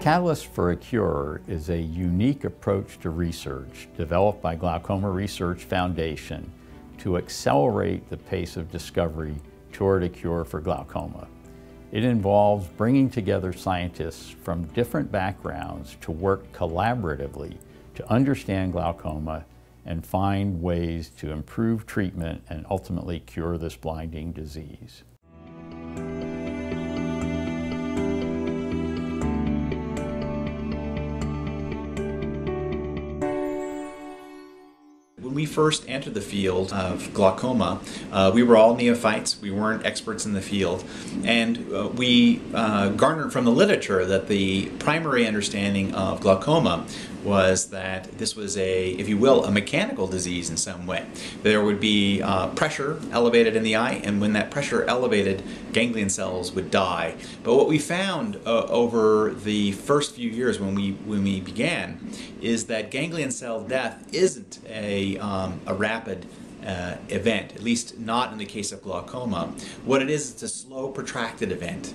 Catalyst for a Cure is a unique approach to research developed by Glaucoma Research Foundation to accelerate the pace of discovery toward a cure for glaucoma. It involves bringing together scientists from different backgrounds to work collaboratively to understand glaucoma and find ways to improve treatment and ultimately cure this blinding disease. When we first entered the field of glaucoma, we were all neophytes. We weren't experts in the field, and we garnered from the literature that the primary understanding of glaucoma was that this was a, if you will, a mechanical disease in some way. There would be pressure elevated in the eye, and when that pressure elevated, ganglion cells would die. But what we found over the first few years when we began is that ganglion cell death isn't a rapid event, at least not in the case of glaucoma. What it is, it's a slow, protracted event.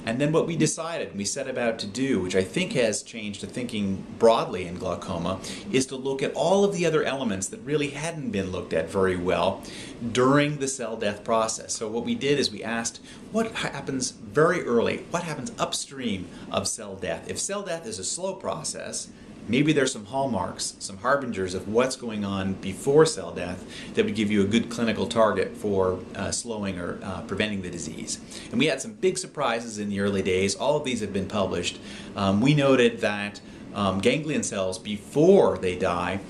And then what we decided, we set about to do, which I think has changed the thinking broadly in glaucoma, is to look at all of the other elements that really hadn't been looked at very well during the cell death process. So what we did is we asked, what happens very early? What happens upstream of cell death? If cell death is a slow process, maybe there's some hallmarks, some harbingers of what's going on before cell death that would give you a good clinical target for slowing or preventing the disease. And we had some big surprises in the early days. All of these have been published. We noted that ganglion cells, before they die,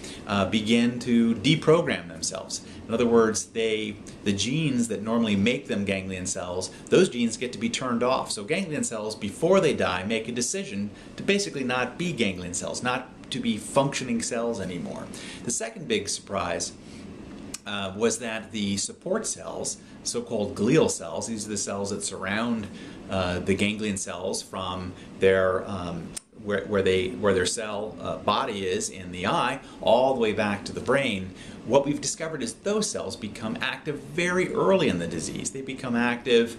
begin to deprogram themselves. In other words, the genes that normally make them ganglion cells, those genes get to be turned off. So ganglion cells, before they die, make a decision to basically not be ganglion cells, not to be functioning cells anymore. The second big surprise was that the support cells, so-called glial cells, these are the cells that surround the ganglion cells from their where their cell body is in the eye, all the way back to the brain. What we've discovered is those cells become active very early in the disease. They become active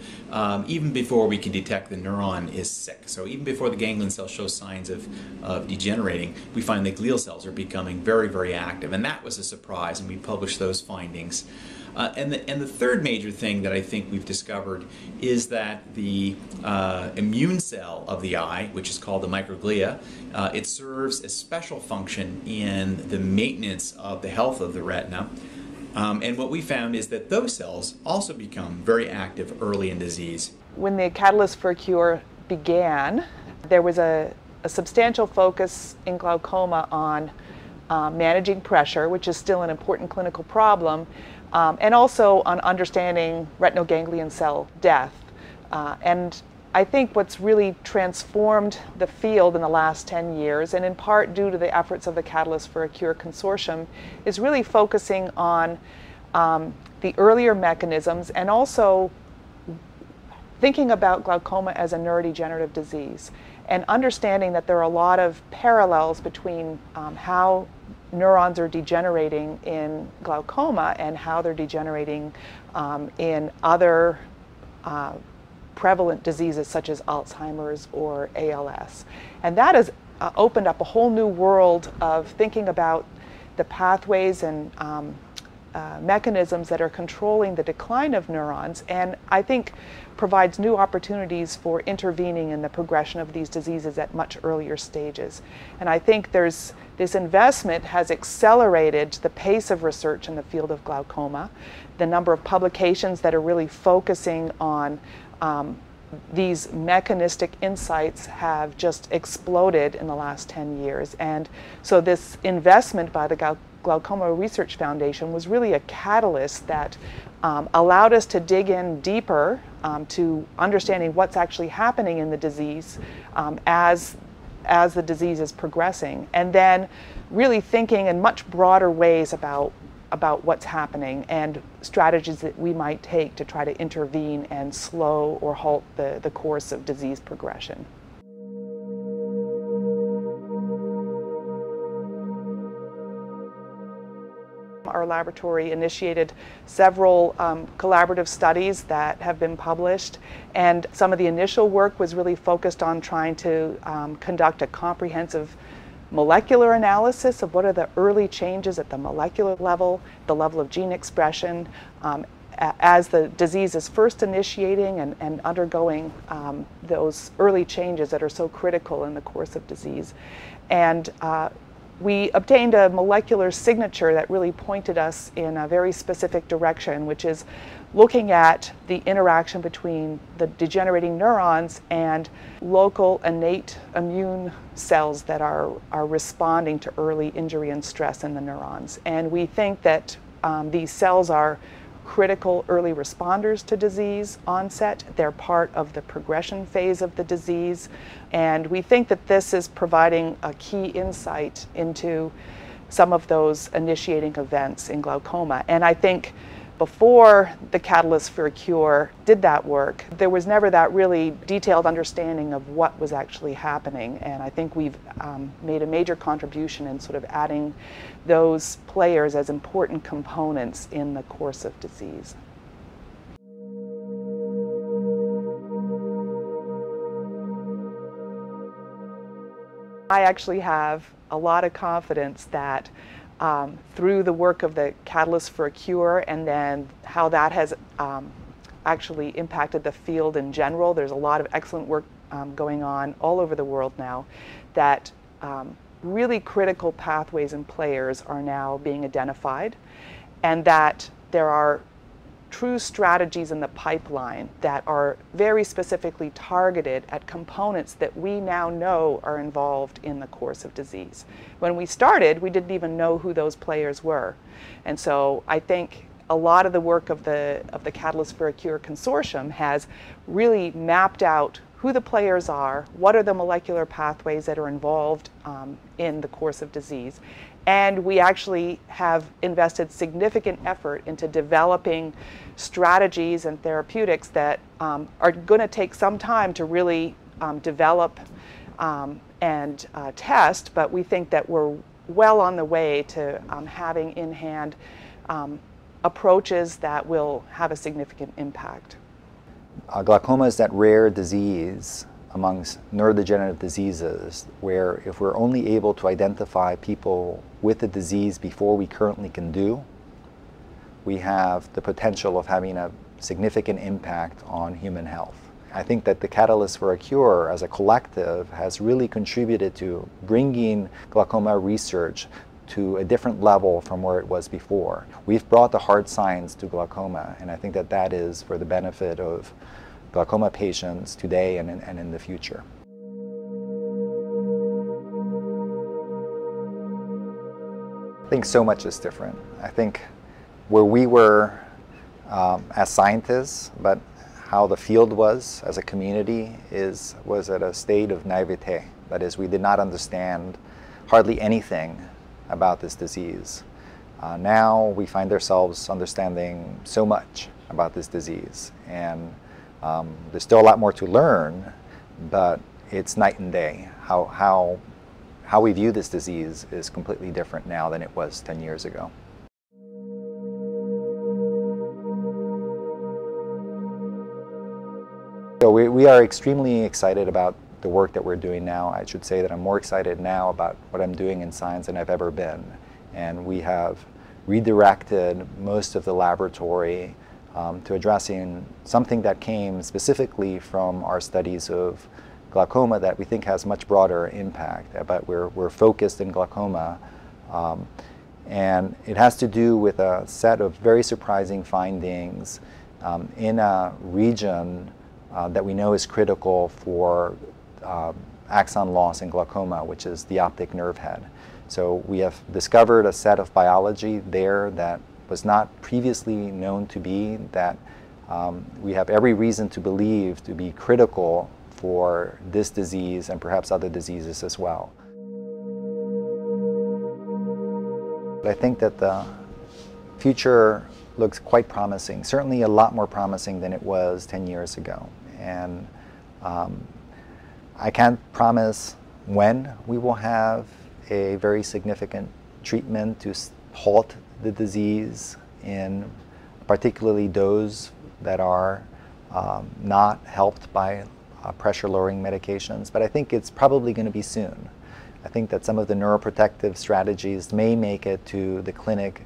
even before we can detect the neuron is sick. So even before the ganglion cell shows signs of degenerating, we find the glial cells are becoming very, very active. And that was a surprise, and we published those findings. And the third major thing that I think we've discovered is that the immune cell of the eye, which is called the microglia, it serves a special function in the maintenance of the health of the retina. And what we found is that those cells also become very active early in disease. When the Catalyst for a Cure began, there was a substantial focus in glaucoma on managing pressure, which is still an important clinical problem, and also on understanding retinal ganglion cell death. And I think what's really transformed the field in the last 10 years, and in part due to the efforts of the Catalyst for a Cure Consortium, is really focusing on the earlier mechanisms and also thinking about glaucoma as a neurodegenerative disease and understanding that there are a lot of parallels between how neurons are degenerating in glaucoma and how they're degenerating in other prevalent diseases such as Alzheimer's or ALS. And that has opened up a whole new world of thinking about the pathways and mechanisms that are controlling the decline of neurons, and I think provides new opportunities for intervening in the progression of these diseases at much earlier stages. And I think this investment has accelerated the pace of research in the field of glaucoma. The number of publications that are really focusing on these mechanistic insights have just exploded in the last 10 years. And so this investment by the Glaucoma Research Foundation was really a catalyst that allowed us to dig in deeper to understanding what's actually happening in the disease as the disease is progressing, and then really thinking in much broader ways about what's happening and strategies that we might take to try to intervene and slow or halt the course of disease progression. our laboratory initiated several collaborative studies that have been published, and some of the initial work was really focused on trying to conduct a comprehensive molecular analysis of what are the early changes at the molecular level, the level of gene expression, as the disease is first initiating and undergoing those early changes that are so critical in the course of disease. And we obtained a molecular signature that really pointed us in a very specific direction, which is looking at the interaction between the degenerating neurons and local innate immune cells that are responding to early injury and stress in the neurons. And we think that these cells are critical early responders to disease onset. They're part of the progression phase of the disease. And we think that this is providing a key insight into some of those initiating events in glaucoma. And I think before the Catalyst for a Cure did that work, there was never that really detailed understanding of what was actually happening. And I think we've made a major contribution in sort of adding those players as important components in the course of disease. I actually have a lot of confidence that through the work of the Catalyst for a Cure and then how that has actually impacted the field in general, there's a lot of excellent work going on all over the world now, that really critical pathways and players are now being identified, and that there are true strategies in the pipeline that are very specifically targeted at components that we now know are involved in the course of disease. When we started, we didn't even know who those players were. And so I think a lot of the work of the Catalyst for a Cure consortium has really mapped out who the players are, what are the molecular pathways that are involved in the course of disease. And we actually have invested significant effort into developing strategies and therapeutics that are going to take some time to really develop and test, but we think that we're well on the way to having in hand approaches that will have a significant impact. Glaucoma is that rare disease amongst neurodegenerative diseases where if we're only able to identify people with the disease before we currently can do, we have the potential of having a significant impact on human health. I think that the Catalyst for a Cure as a collective has really contributed to bringing glaucoma research to a different level from where it was before. We've brought the hard science to glaucoma, and I think that that is for the benefit of glaucoma patients today and in the future. I think so much is different. I think where we were as scientists, but how the field was as a community was at a state of naivete. That is, we did not understand hardly anything about this disease. Now we find ourselves understanding so much about this disease, and there's still a lot more to learn, but it's night and day. How we view this disease is completely different now than it was 10 years ago. So we are extremely excited about the work that we're doing now. I should say that I'm more excited now about what I'm doing in science than I've ever been. And we have redirected most of the laboratory to addressing something that came specifically from our studies of glaucoma that we think has much broader impact. But we're focused in glaucoma. And it has to do with a set of very surprising findings in a region that we know is critical for axon loss in glaucoma, which is the optic nerve head. So we have discovered a set of biology there that was not previously known to be, that we have every reason to believe to be critical for this disease and perhaps other diseases as well. I think that the future looks quite promising, certainly a lot more promising than it was 10 years ago. And I can't promise when we will have a very significant treatment to halt the disease in particularly those that are not helped by pressure-lowering medications, but I think it's probably going to be soon. I think that some of the neuroprotective strategies may make it to the clinic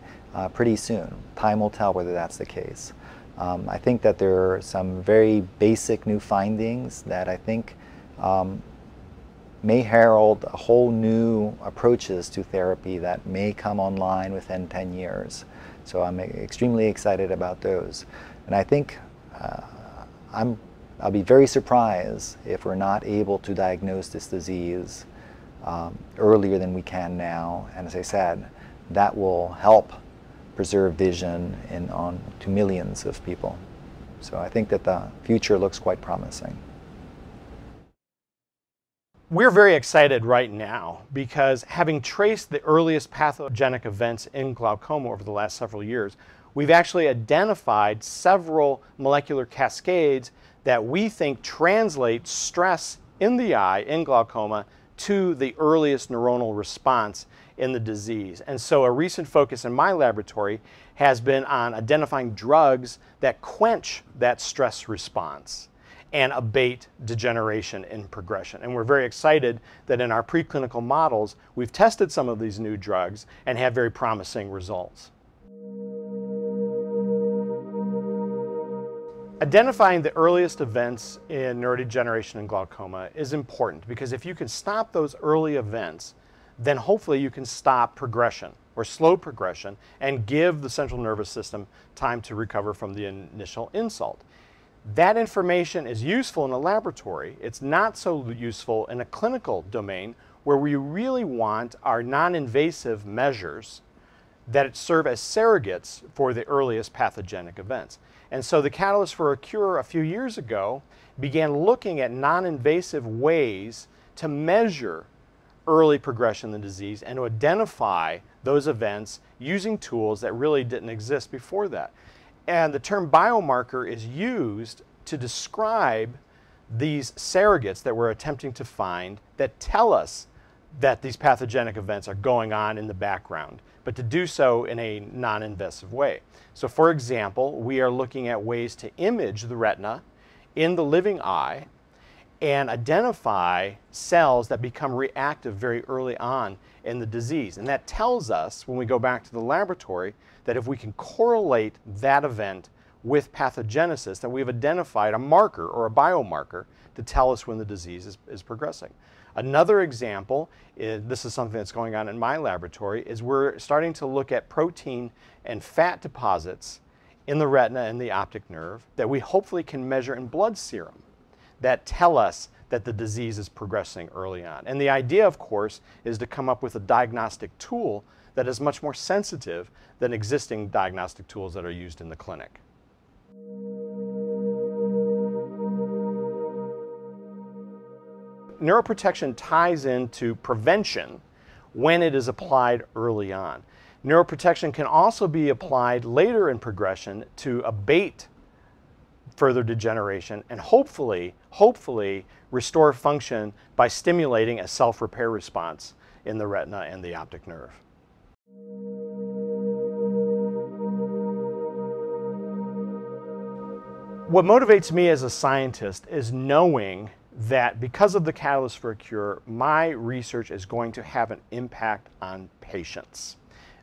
pretty soon. Time will tell whether that's the case. I think that there are some very basic new findings that I think may herald a whole new approaches to therapy that may come online within 10 years. So I'm extremely excited about those. And I think I'll be very surprised if we're not able to diagnose this disease earlier than we can now. And as I said, that will help preserve vision to millions of people. So I think that the future looks quite promising. We're very excited right now because having traced the earliest pathogenic events in glaucoma over the last several years, we've actually identified several molecular cascades that we think translate stress in the eye in glaucoma to the earliest neuronal response in the disease. And so a recent focus in my laboratory has been on identifying drugs that quench that stress response and abate degeneration and progression. And we're very excited that in our preclinical models, we've tested some of these new drugs and have very promising results. Identifying the earliest events in neurodegeneration and glaucoma is important because if you can stop those early events, then hopefully you can stop progression or slow progression and give the central nervous system time to recover from the initial insult. That information is useful in a laboratory. It's not so useful in a clinical domain where we really want our non-invasive measures that serve as surrogates for the earliest pathogenic events. And so the Catalyst for a Cure a few years ago began looking at non-invasive ways to measure early progression in the disease and to identify those events using tools that really didn't exist before that. And the term biomarker is used to describe these surrogates that we're attempting to find that tell us that these pathogenic events are going on in the background, but to do so in a non-invasive way. So for example, we are looking at ways to image the retina in the living eye and identify cells that become reactive very early on in the disease. And that tells us, when we go back to the laboratory, that if we can correlate that event with pathogenesis, then we've identified a marker or a biomarker to tell us when the disease is progressing. Another example, this is something that's going on in my laboratory, is we're starting to look at protein and fat deposits in the retina and the optic nerve that we hopefully can measure in blood serum that tell us that the disease is progressing early on. And the idea, of course, is to come up with a diagnostic tool that is much more sensitive than existing diagnostic tools that are used in the clinic. Neuroprotection ties into prevention when it is applied early on. Neuroprotection can also be applied later in progression to abate further degeneration and hopefully restore function by stimulating a self-repair response in the retina and the optic nerve. What motivates me as a scientist is knowing that because of the Catalyst for a Cure, my research is going to have an impact on patients.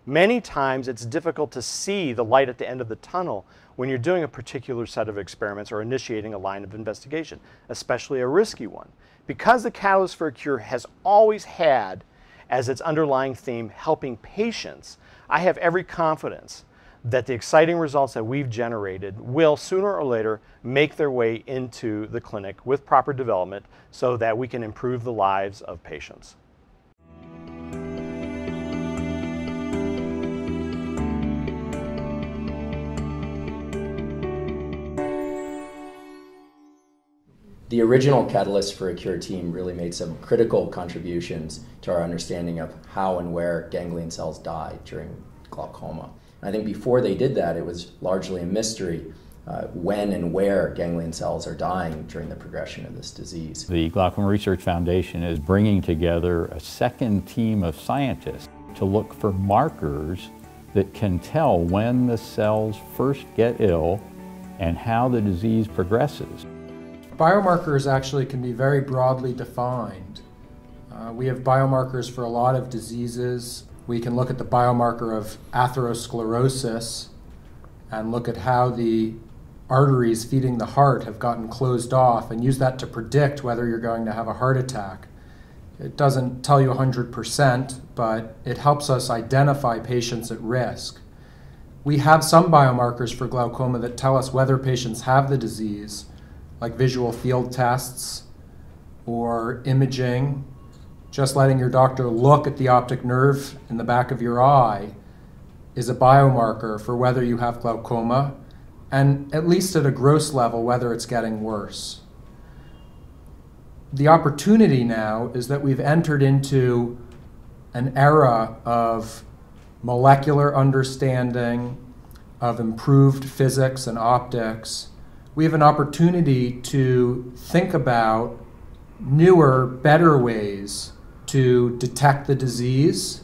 Many times it's difficult to see the light at the end of the tunnel when you're doing a particular set of experiments or initiating a line of investigation, especially a risky one. Because the Catalyst for a Cure has always had as its underlying theme helping patients, I have every confidence that the exciting results that we've generated will sooner or later make their way into the clinic with proper development so that we can improve the lives of patients. The original Catalyst for a Cure team really made some critical contributions to our understanding of how and where ganglion cells die during glaucoma. And I think before they did that, it was largely a mystery when and where ganglion cells are dying during the progression of this disease. The Glaucoma Research Foundation is bringing together a second team of scientists to look for markers that can tell when the cells first get ill and how the disease progresses. Biomarkers actually can be very broadly defined. We have biomarkers for a lot of diseases. We can look at the biomarker of atherosclerosis and look at how the arteries feeding the heart have gotten closed off and use that to predict whether you're going to have a heart attack. It doesn't tell you 100%, but it helps us identify patients at risk. We have some biomarkers for glaucoma that tell us whether patients have the disease, like visual field tests or imaging. Just letting your doctor look at the optic nerve in the back of your eye is a biomarker for whether you have glaucoma, and at least at a gross level, whether it's getting worse. The opportunity now is that we've entered into an era of molecular understanding, of improved physics and optics. We have an opportunity to think about newer, better ways to detect the disease,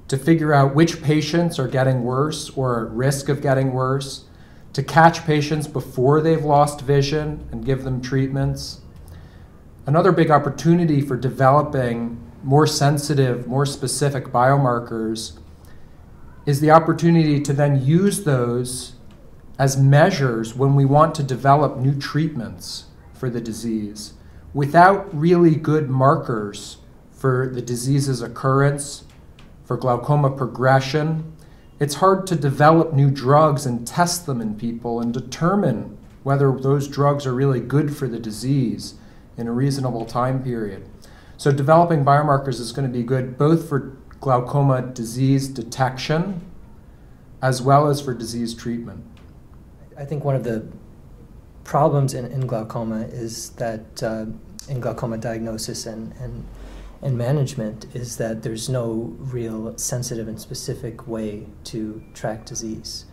to figure out which patients are getting worse or at risk of getting worse, to catch patients before they've lost vision and give them treatments. Another big opportunity for developing more sensitive, more specific biomarkers is the opportunity to then use those as measures when we want to develop new treatments for the disease. Without really good markers for the disease's occurrence, for glaucoma progression, it's hard to develop new drugs and test them in people and determine whether those drugs are really good for the disease in a reasonable time period. So developing biomarkers is going to be good both for glaucoma disease detection as well as for disease treatment. I think one of the problems in glaucoma is that in glaucoma diagnosis and management is that there's no real sensitive and specific way to track disease.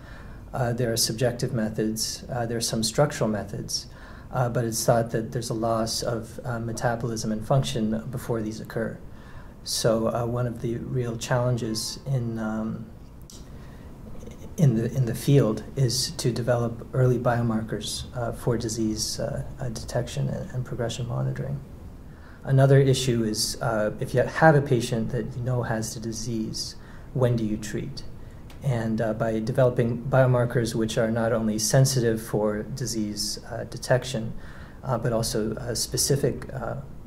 There are subjective methods, there are some structural methods, but it's thought that there's a loss of metabolism and function before these occur. So one of the real challenges in the field is to develop early biomarkers for disease detection and progression monitoring. Another issue is if you have a patient that you know has the disease, when do you treat? And by developing biomarkers which are not only sensitive for disease detection, but also specific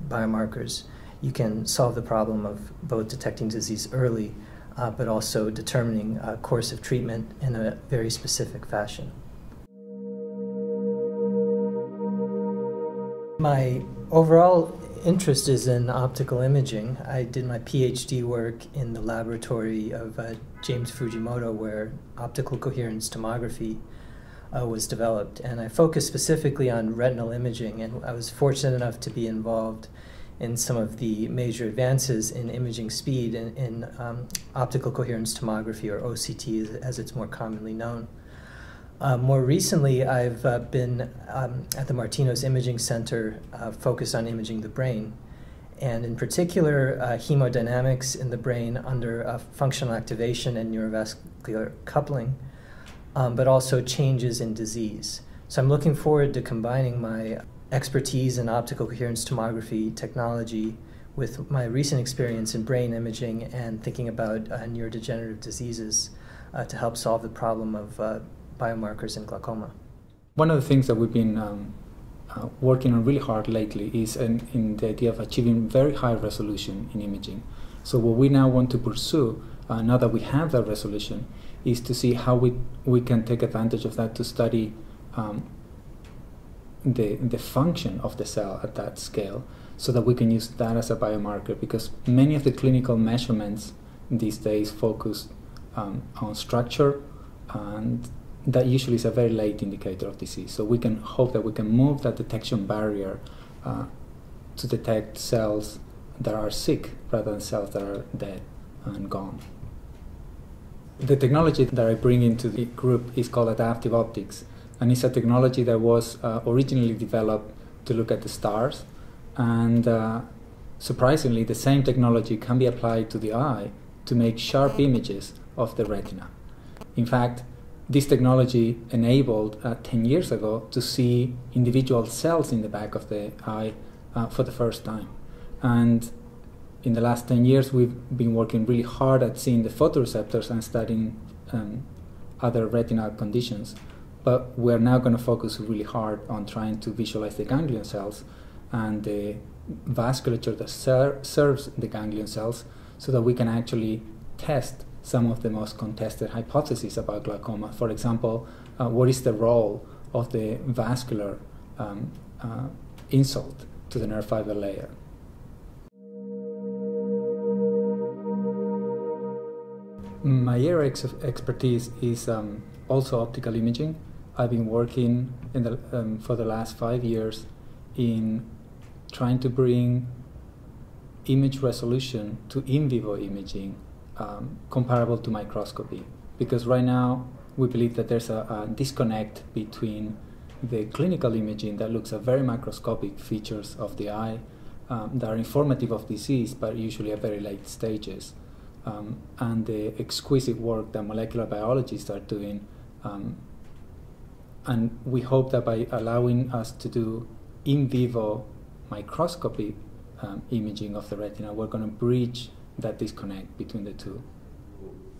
biomarkers, you can solve the problem of both detecting disease early, but also determining a course of treatment in a very specific fashion. My overall interest is in optical imaging. I did my PhD work in the laboratory of James Fujimoto, where optical coherence tomography was developed, and I focused specifically on retinal imaging, and I was fortunate enough to be involved in some of the major advances in imaging speed in optical coherence tomography, or OCT as it's more commonly known. More recently, I've been at the Martinos Imaging Center focused on imaging the brain, and in particular hemodynamics in the brain under functional activation and neurovascular coupling, but also changes in disease. So I'm looking forward to combining my expertise in optical coherence tomography technology with my recent experience in brain imaging and thinking about neurodegenerative diseases to help solve the problem of biomarkers in glaucoma. One of the things that we've been working on really hard lately is in the idea of achieving very high resolution in imaging. So what we now want to pursue, now that we have that resolution, is to see how we can take advantage of that to study the function of the cell at that scale, so that we can use that as a biomarker, because many of the clinical measurements these days focus on structure, and that usually is a very late indicator of disease. So we can hope that we can move that detection barrier to detect cells that are sick rather than cells that are dead and gone. The technology that I bring into the group is called adaptive optics, and it's a technology that was originally developed to look at the stars, and surprisingly the same technology can be applied to the eye to make sharp images of the retina. In fact, this technology enabled 10 years ago to see individual cells in the back of the eye for the first time. And in the last 10 years, we've been working really hard at seeing the photoreceptors and studying other retinal conditions. But we're now going to focus really hard on trying to visualize the ganglion cells and the vasculature that serves the ganglion cells, so that we can actually test some of the most contested hypotheses about glaucoma. For example, what is the role of the vascular insult to the nerve fiber layer? My area of expertise is also optical imaging. I've been working for the last 5 years in trying to bring image resolution to in vivo imaging comparable to microscopy. Because right now we believe that there's a disconnect between the clinical imaging that looks at very macroscopic features of the eye that are informative of disease but usually at very late stages, and the exquisite work that molecular biologists are doing. And we hope that by allowing us to do in vivo microscopy imaging of the retina, we're going to bridge that disconnect between the two.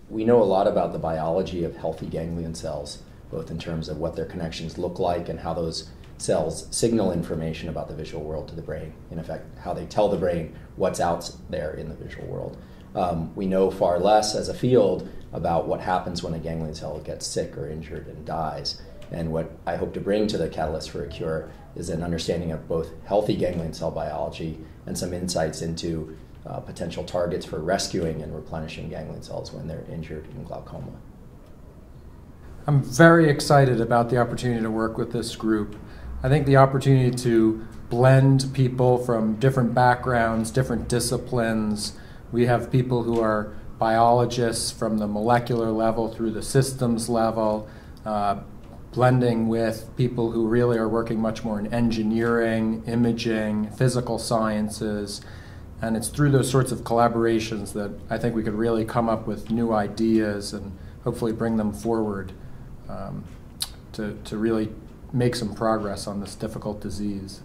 We know a lot about the biology of healthy ganglion cells, both in terms of what their connections look like and how those cells signal information about the visual world to the brain. In effect, how they tell the brain what's out there in the visual world. We know far less as a field about what happens when a ganglion cell gets sick or injured and dies. And what I hope to bring to the Catalyst for a Cure is an understanding of both healthy ganglion cell biology and some insights into potential targets for rescuing and replenishing ganglion cells when they're injured in glaucoma. I'm very excited about the opportunity to work with this group. I think the opportunity to blend people from different backgrounds, different disciplines. We have people who are biologists from the molecular level through the systems level, blending with people who really are working much more in engineering, imaging, physical sciences. And it's through those sorts of collaborations that I think we could really come up with new ideas and hopefully bring them forward to really make some progress on this difficult disease.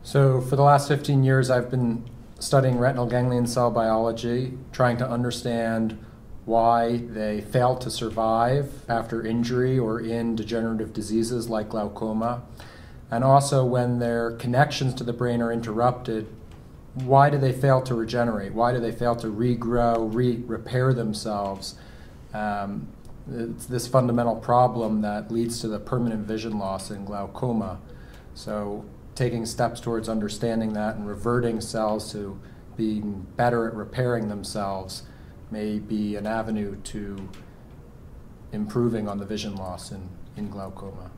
So for the last 15 years, I've been studying retinal ganglion cell biology, trying to understand why they fail to survive after injury or in degenerative diseases like glaucoma, and also when their connections to the brain are interrupted, why do they fail to regenerate? Why do they fail to regrow, repair themselves? It's this fundamental problem that leads to the permanent vision loss in glaucoma. So taking steps towards understanding that and reverting cells to being better at repairing themselves may be an avenue to improving on the vision loss in glaucoma.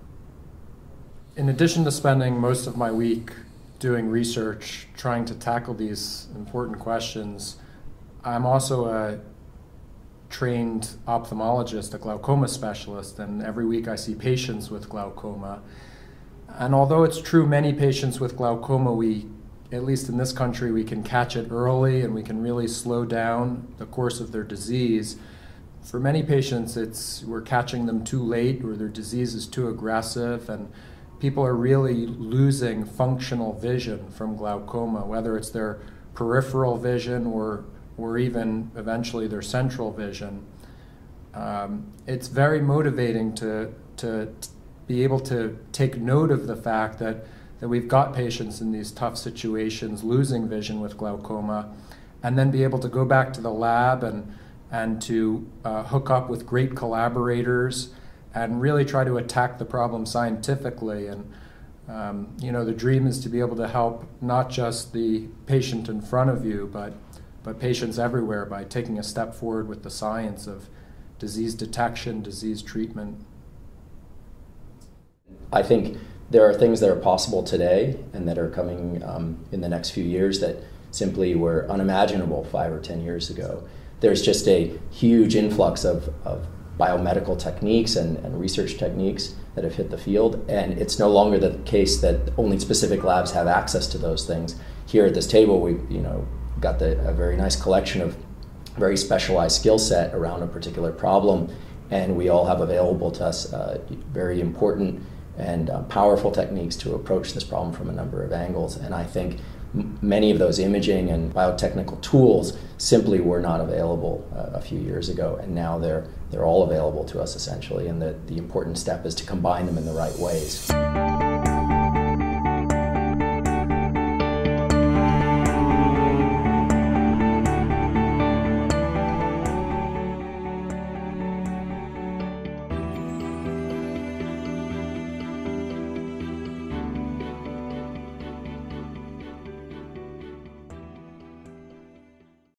In addition to spending most of my week doing research, trying to tackle these important questions, I'm also a trained ophthalmologist, a glaucoma specialist, and every week I see patients with glaucoma. And although it's true many patients with glaucoma, at least in this country, we can catch it early and we can really slow down the course of their disease. For many patients, we're catching them too late or their disease is too aggressive, and people are really losing functional vision from glaucoma, whether it's their peripheral vision or even eventually their central vision. It's very motivating to be able to take note of the fact that we've got patients in these tough situations losing vision with glaucoma, and then be able to go back to the lab and to hook up with great collaborators and really try to attack the problem scientifically. And the dream is to be able to help not just the patient in front of you, but patients everywhere by taking a step forward with the science of disease detection, disease treatment. I think there are things that are possible today and that are coming in the next few years that simply were unimaginable 5 or 10 years ago. There's just a huge influx of biomedical techniques and research techniques that have hit the field, and it's no longer the case that only specific labs have access to those things. Here at this table, we got a very nice collection of very specialized skill set around a particular problem, and we all have available to us very important and powerful techniques to approach this problem from a number of angles. And I think many of those imaging and biotechnical tools simply were not available a few years ago, and now they're all available to us essentially, and the important step is to combine them in the right ways.